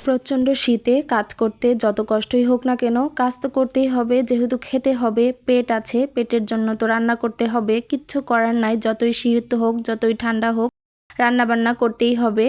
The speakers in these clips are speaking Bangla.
প্রচণ্ড শীতে কাজ করতে যত কষ্টই হোক না কেন কাজ তো করতেই হবে, যেহেতু খেতে হবে, পেট আছে, পেটের জন্য তো রান্না করতে হবে। কিচ্ছু করার নাই, যতই শীত হোক যতই ঠান্ডা হোক রান্না বান্না করতেই হবে।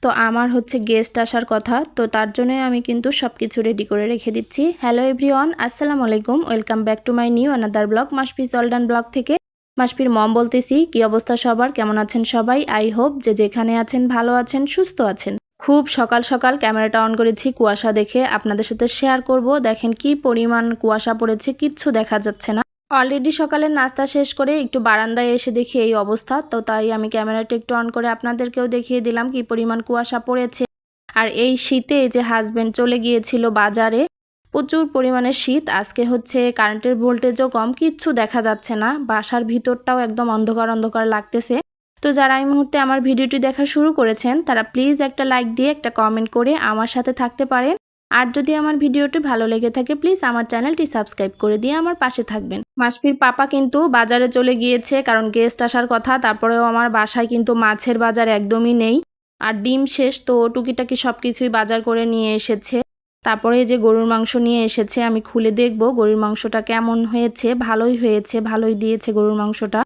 তো আমার হচ্ছে গেস্ট আসার কথা, তো তার জন্যই আমি কিন্তু সব কিছু রেডি করে রেখে দিচ্ছি। হ্যালো এভরিওয়ান, আসসালামু আলাইকুম, welcome back to my new another blog, মাসফিস অলডান ব্লগ থেকে। মাসফির মম বলতেছি। কি অবস্থা সবার, কেমন আছেন সবাই? আই হোপ যে যেখানে আছেন ভালো আছেন, সুস্থ আছেন। খুব সকাল সকাল ক্যামেরাটা অন করেছি কুয়াশা দেখে আপনাদের সাথে শেয়ার করব। দেখেন কি পরিমাণ কুয়াশা পড়েছে, কিচ্ছু দেখা যাচ্ছে না। অলরেডি সকালের নাস্তা শেষ করে একটু বারান্দায় এসে দেখি এই অবস্থা, তো তাই আমি ক্যামেরাটা একটু অন করে আপনাদেরকেও দেখিয়ে দিলাম কি পরিমাণ কুয়াশা পড়েছে। আর এই শীতে যে হাজবেন্ড চলে গিয়েছিল বাজারে, প্রচুর পরিমাণে শীত। আজকে হচ্ছে কারেন্টের ভোল্টেজও কম, কিচ্ছু দেখা যাচ্ছে না, বাসার ভিতরটাও একদম অন্ধকার অন্ধকার লাগতেছে। তো যারা এই মুহূর্তে আমার ভিডিওটি দেখা শুরু করেছেন তারা প্লিজ একটা লাইক দিয়ে একটা কমেন্ট করে আমার সাথে থাকতে পারেন। আর যদি আমার ভিডিওটি ভালো লেগে থাকে প্লিজ আমার চ্যানেলটি সাবস্ক্রাইব করে দিয়ে আমার পাশে থাকবেন। মাসফির পাপা কিন্তু বাজারে চলে গিয়েছে, কারণ গেস্ট আসার কথা। তারপরেও আমার বাসায় কিন্তু মাছের বাজার একদমই নেই, আর ডিম শেষ, তো টুকিটাকি সব কিছুই বাজার করে নিয়ে এসেছে। তারপরে যে গরুর মাংস নিয়ে এসেছে, আমি খুলে দেখব গরুর মাংসটা কেমন হয়েছে। ভালোই হয়েছে, ভালোই দিয়েছে গরুর মাংসটা।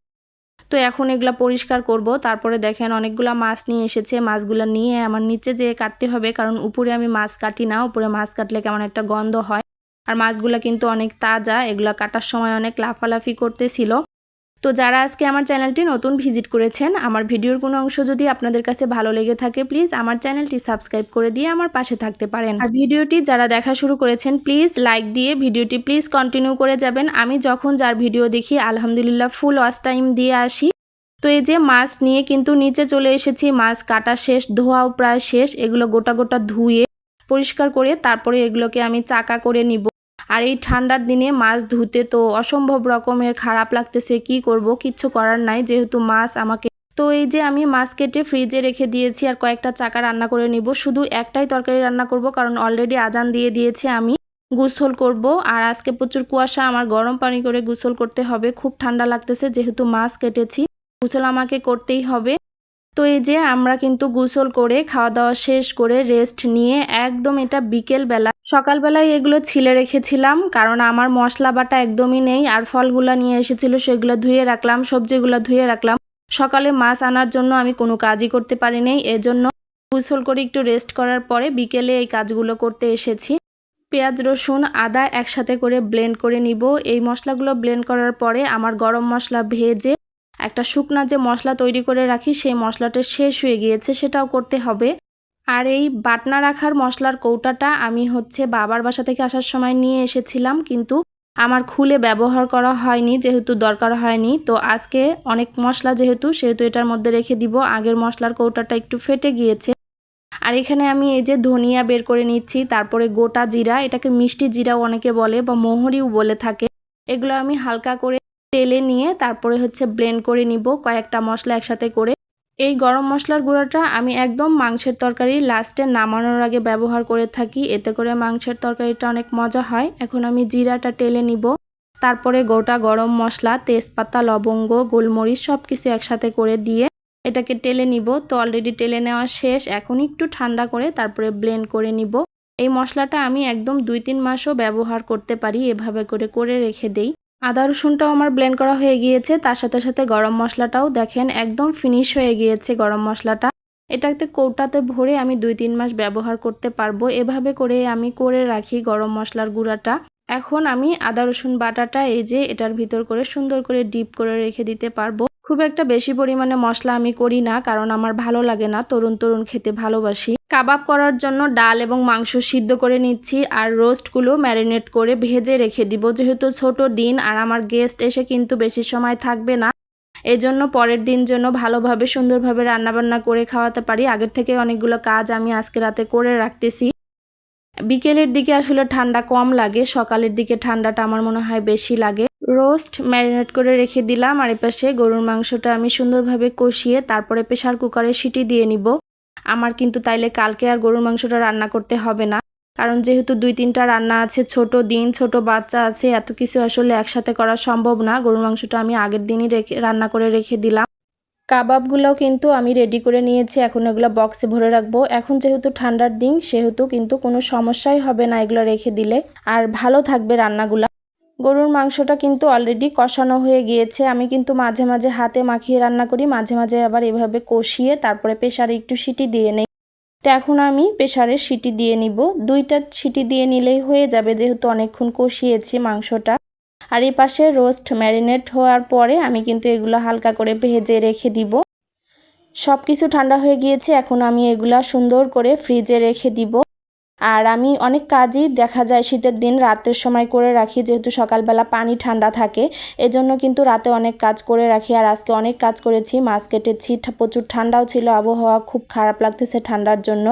তো এখন এগুলা পরিষ্কার করব। তারপরে দেখেন অনেকগুলা মাছ নিয়ে এসেছে, মাছগুলা নিয়ে আমার নিচে যেয়ে কাটতে হবে, কারণ উপরে আমি মাছ কাটি না, উপরে মাছ কাটলে কেমন একটা গন্ধ হয়। আর মাছগুলা কিন্তু অনেক তাজা, এগুলা কাটার সময় অনেক লাফালাফি করতেছিল। তো যারা আজকে আমার চ্যানেলটি নতুন ভিজিট করেছেন, আমার ভিডিওর কোনো অংশ যদি আপনাদের কাছে ভালো লেগে থাকে প্লিজ আমার চ্যানেলটি সাবস্ক্রাইব করে দিয়ে আমার পাশে থাকতে পারেন। আর ভিডিওটি যারা দেখা শুরু করেছেন প্লিজ লাইক দিয়ে ভিডিওটি প্লিজ কন্টিনিউ করে যাবেন। আমি যখন যার ভিডিও দেখি আলহামদুলিল্লাহ ফুল ওয়াচ টাইম দিয়ে আসি। তো এই যে মাছ নিয়ে কিন্তু নিচে চলে এসেছি, মাছ কাটা শেষ, ধোয়াও প্রায় শেষ। এগুলো গোটা গোটা ধুয়ে পরিষ্কার করে তারপরে এগুলোকে আমি চাকা করে নিব। আর এই ঠান্ডার দিনে মাছ ধুতে তো অসম্ভব রকমের খারাপ লাগতেছে, কি করব, কিচ্ছু করার নাই, যেহেতু মাছ আমাকে। তো এই যে আমি মাছ কেটে ফ্রিজে রেখে দিয়েছি, আর কয়েকটা চাকা রান্না করে নিব। শুধু একটাই তরকারি রান্না করব, কারণ অলরেডি আজান দিয়ে দিয়েছে, আমি গোসল করব। আর আজকে প্রচুর কুয়াশা, আমার গরম পানি করে গোসল করতে হবে, খুব ঠান্ডা লাগতেছে, যেহেতু মাছ কেটেছি গোসল আমাকে করতেই হবে। তো এই যে আমরা কিন্তু গোসল করে খাওয়া দাওয়া শেষ করে রেস্ট নিয়ে একদম, এটা বিকেল বেলা, সকালবেলায় এগুলো ছিলে রেখেছিলাম, কারণ আমার মশলা বাটা একদমই নেই। আর ফলগুলা নিয়ে এসেছিল সেগুলো ধুয়ে রাখলাম, সবজিগুলো ধুয়ে রাখলাম। সকালে মাছ আনার জন্য আমি কোনো কাজই করতে পারি নাই, এজন্য গোসল করে একটু রেস্ট করার পরে বিকেলে এই কাজগুলো করতে এসেছি। পেঁয়াজ রসুন আদা একসাথে করে ব্লেন্ড করে নিব। এই মশলাগুলো ব্লেন্ড করার পরে আমার গরম মশলা ভেজে একটা শুকনা যে মশলা তৈরি করে রাখি, সেই মশলাটা শেষ হয়ে গিয়েছে, সেটাও করতে হবে। আর এই বাটনা রাখার মশলার কৌটাটা আমি হচ্ছে বাবার বাসা থেকে আসার সময় নিয়ে এসেছিলাম, কিন্তু আমার খুলে ব্যবহার করা হয়নি, যেহেতু দরকার হয়নি। তো আজকে অনেক মশলা যেহেতু, সেহেতু এটার মধ্যে রেখে দিব। আগের মশলার কৌটাটা একটু ফেটে গিয়েছে। আর এখানে আমি এই যে ধনিয়া বের করে নিচ্ছি, তারপরে গোটা জিরা, এটাকে মিষ্টি জিরাও অনেকে বলে বা মোহরিও বলে থাকে। এগুলো আমি হালকা করে তেলে নিয়ে তারপরে হচ্ছে ব্লেন্ড করে নিব কয়েকটা মশলা একসাথে করে। এই গরম মশলার গুঁড়োটা আমি একদম মাংসের তরকারি লাস্টে নামানোর আগে ব্যবহার করে থাকি, এতে করে মাংসের তরকারিটা অনেক মজা হয়। এখন আমি জিরাটা টেলে নিব, তারপরে গোটা গরম মশলা, তেজপাতা, লবঙ্গ, গোলমরিচ সব কিছু একসাথে করে দিয়ে এটাকে টেলে নিব। তো অলরেডি টেলে নেওয়া শেষ, এখন একটু ঠান্ডা করে তারপরে ব্লেন্ড করে নিব। এই মশলাটা আমি একদম 2-3 মাসও ব্যবহার করতে পারি, এভাবে করে করে রেখে দেই। আদা রসুনটাও আমার ব্লেন্ড করা হয়ে গিয়েছে, তার সাথে সাথে গরম মশলাটাও দেখেন একদম ফিনিশ হয়ে গিয়েছে গরম মশলাটা। এটাতে কৌটাতে ভরে আমি 2-3 মাস ব্যবহার করতে পারবো, এভাবে করে আমি করে রাখি গরম মশলার গুঁড়াটা। এখন আমি আদা রসুন বাটাটা এই যে এটার ভিতর করে সুন্দর করে ডিপ করে রেখে দিতে পারবো। খুব একটা বেশি পরিমাণে মশলা আমি করি না, কারণ আমার ভালো লাগে না, তরুণ তরুণ খেতে ভালোবাসি। কাবাব করার জন্য ডাল এবং মাংস সিদ্ধ করে নিচ্ছি, আর রোস্টগুলো ম্যারিনেট করে ভেজে রেখে দিব, যেহেতু ছোট দিন আর আমার গেস্ট এসে কিন্তু বেশি সময় থাকবে না, এজন্য পরের দিন যেন ভালোভাবে সুন্দরভাবে রান্নাবান্না করে খাওয়াতে পারি। আগের থেকে অনেকগুলো কাজ আমি আজকে রাতে করে রাখতেছি। বিকেলের দিকে আসলে ঠান্ডা কম লাগে, সকালের দিকে ঠান্ডাটা আমার মনে হয় বেশি লাগে। রোস্ট ম্যারিনেট করে রেখে দিলাম, আর এপাশে গরুর মাংসটা আমি সুন্দরভাবে কষিয়ে তারপরে প্রেসার কুকারে সিটি দিয়ে নিব। আমার কিন্তু তাইলে কালকে আর গরুর মাংসটা রান্না করতে হবে না, কারণ যেহেতু 2-3টা রান্না আছে, ছোট দিন, ছোট বাচ্চা আছে, এত কিছু আসলে একসাথে করা সম্ভব না। গরুর মাংসটা আমি আগের দিনই রান্না করে রেখে দিলাম। কাবাবগুলোও কিন্তু আমি রেডি করে নিয়েছি, এখন এগুলো বক্সে ভরে রাখবো। এখন যেহেতু ঠান্ডার দিন সেহেতু কিন্তু কোনো সমস্যাই হবে না এগুলো রেখে দিলে, আর ভালো থাকবে রান্নাগুলো। গরুর মাংসটা কিন্তু অলরেডি কষানো হয়ে গিয়েছে। আমি কিন্তু মাঝে মাঝে হাতে মাখিয়ে রান্না করি, মাঝে মাঝে আবার এভাবে কষিয়ে তারপরে প্রেসারে একটু সিটি দিয়ে নেই। তো এখন আমি প্রেসারে সিটি দিয়ে নিব, 2টা সিটি দিয়ে নিলেই হয়ে যাবে যেহেতু অনেকক্ষণ কষিয়েছি মাংসটা। আর এই পাশে রোস্ট ম্যারিনেট হওয়ার পরে আমি কিন্তু এগুলো হালকা করে ভেজে রেখে দিব। সব কিছু ঠান্ডা হয়ে গিয়েছে, এখন আমি এগুলা সুন্দর করে ফ্রিজে রেখে দিব। আর আমি অনেক কাজই দেখা যায় শীতের দিন রাতের সময় করে রাখি, যেহেতু সকালবেলা পানি ঠান্ডা থাকে, এজন্য কিন্তু রাতে অনেক কাজ করে রাখি। আর আজকে অনেক কাজ করেছি, মাছ কেটেছি, প্রচুর ঠান্ডাও ছিল, আবহাওয়া খুব খারাপ লাগতেছে ঠান্ডার জন্য।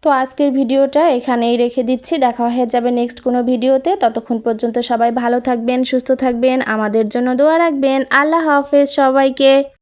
তো আজকের ভিডিওটা এখানেই রেখে দিচ্ছি, দেখা হয়ে যাবে নেক্সট কোনো ভিডিওতে। ততক্ষণ পর্যন্ত সবাই ভালো থাকবেন, সুস্থ থাকবেন, আমাদের জন্য দোয়া রাখবেন। আল্লাহ হাফেজ সবাইকে।